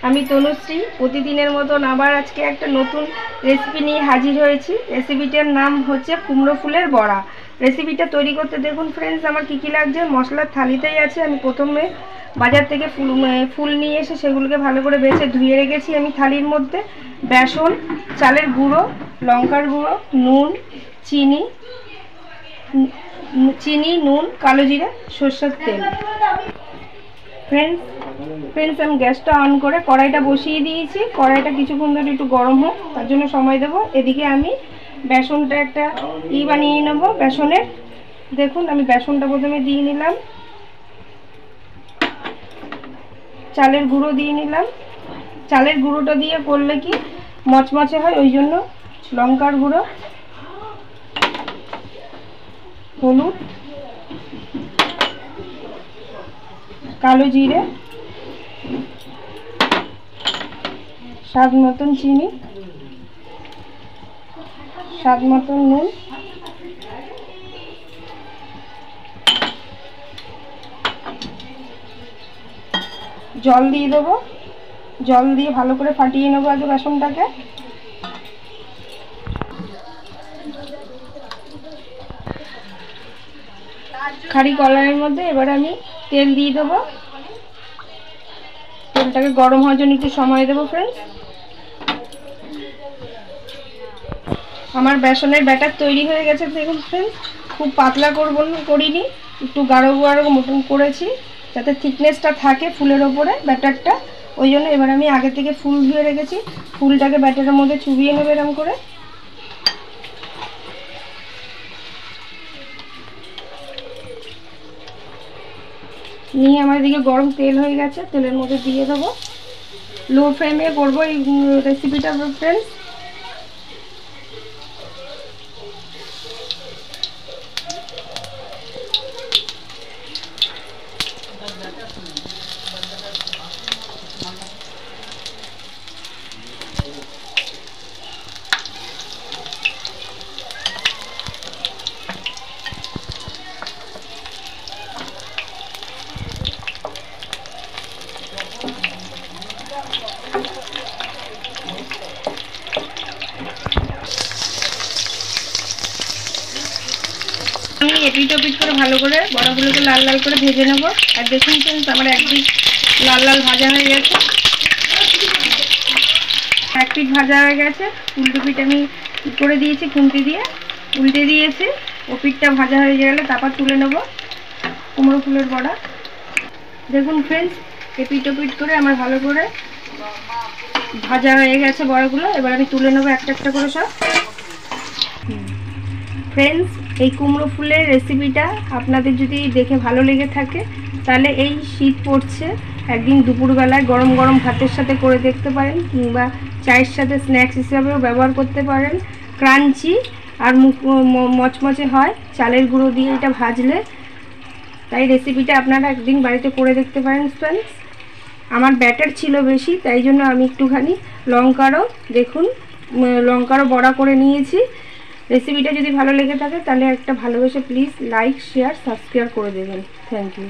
আমি তনুশ্রী প্রতিদিনের মতন আবার আজকে একটা নতুন রেসিপি নিয়ে হাজির হয়েছি। রেসিপিটার নাম হচ্ছে কুমড়ো ফুলের বড়া। রেসিপিটা তৈরি করতে দেখুন ফ্রেন্ডস আমার কী কী লাগছে। মশলার থালিতেই আছে। আমি প্রথমে বাজার থেকে ফুল নিয়ে এসে সেগুলোকে ভালো করে বেছে ধুয়ে রেখেছি আমি থালির মধ্যে। বেসন, চালের গুঁড়ো, লঙ্কার গুঁড়ো, নুন, চিনি, নুন, কালো জিরে, সরষের তেল। ফ্রেন্ডস আমি গ্যাসটা অন করে কড়াইটা বসিয়ে দিয়েছি। কড়াইটা কিছুক্ষণ ধরে একটু গরম হোক, তার জন্য সময় দেবো। এদিকে আমি বেসনটা একটা বানিয়ে নেবো বেসনের। দেখুন আমি বেসনটা প্রথমে দিয়ে নিলাম, চালের গুঁড়ো দিয়ে নিলাম। চালের গুঁড়োটা দিয়ে করলে কি মচমচে হয়, ওই জন্য লঙ্কার গুঁড়ো, হলুদ, কালো জিরে, স্বাদ মতন চিনি, স্বাদ মতন নুন, জল দিয়ে দেবো। জল দিয়ে ভালো করে ফাটিয়ে নেবো আগে বেসনটাকে। খাড়ি কড়াইয়ের মধ্যে এবার আমি তেল দিয়ে দেবো। তেলটাকে গরম হওয়ার জন্য একটু সময় দেবো ফ্রেন্ডস। আমার বেসনের ব্যাটার তৈরি হয়ে গেছে দেখুন ফ্রেন্ডস। খুব পাতলা করিনি, একটু গাঢ় গাঢ় মতন করেছি যাতে থিকনেসটা থাকে ফুলের ওপরে ব্যাটারটা। ওই জন্য এবার আমি আগে থেকে ফুল ধুয়ে রেখেছি, ফুলটাকে ব্যাটারের মধ্যে চুবিয়ে নেবে এরকম করে। নিয়ে আমার এদিকে গরম তেল হয়ে গেছে, তেলের মধ্যে দিয়ে দেবো। লো ফ্লেমে করবো এই রেসিপিটা ফ্রেন্ডস। আমি এপিট ওপিট করে ভালো করে বড়াগুলোকে লাল লাল করে ভেজে নেবো। আর দেখুন ফ্রেন্ডস আমার একদিক লাল লাল ভাজা হয়ে গেছে, এক পিঠ ভাজা হয়ে গেছে। উল্টো পিঠ আমি করে দিয়েছি, খুন্তি দিয়ে উল্টে দিয়েছি। ও পিঠটা ভাজা হয়ে গেলে তারপর তুলে নেবো কুমড়ো ফুলের বড়া। দেখুন ফ্রেন্ডস এপিট ওপিট করে আমার ভালো করে ভাজা হয়ে গেছে বড়াগুলো। এবার আমি তুলে নেবো একটা একটা করে সব। ফ্রেন্ডস এই কুমড়ো ফুলের রেসিপিটা আপনাদের যদি দেখে ভালো লেগে থাকে তাহলে এই শীত পড়ছে একদিন দুপুরবেলায় গরম গরম ভাতের সাথে করে দেখতে পারেন, কিংবা চায়ের সাথে স্ন্যাক্স হিসাবেও ব্যবহার করতে পারেন। ক্রাঞ্চি আর মচমচে হয় চালের গুঁড়ো দিয়ে এটা ভাজলে। তাই রেসিপিটা আপনারা একদিন বাড়িতে করে দেখতে পারেন ফ্রেন্ডস। আমার ব্যাটার ছিল বেশি, তাই জন্য আমি একটুখানি লঙ্কারও বড়া করে নিয়েছি। রেসিপিটা যদি ভালো লেগে থাকে তাহলে একটা ভালোবেসে প্লিজ লাইক, শেয়ার, সাবস্ক্রাইব করে দেবেন। Thank you.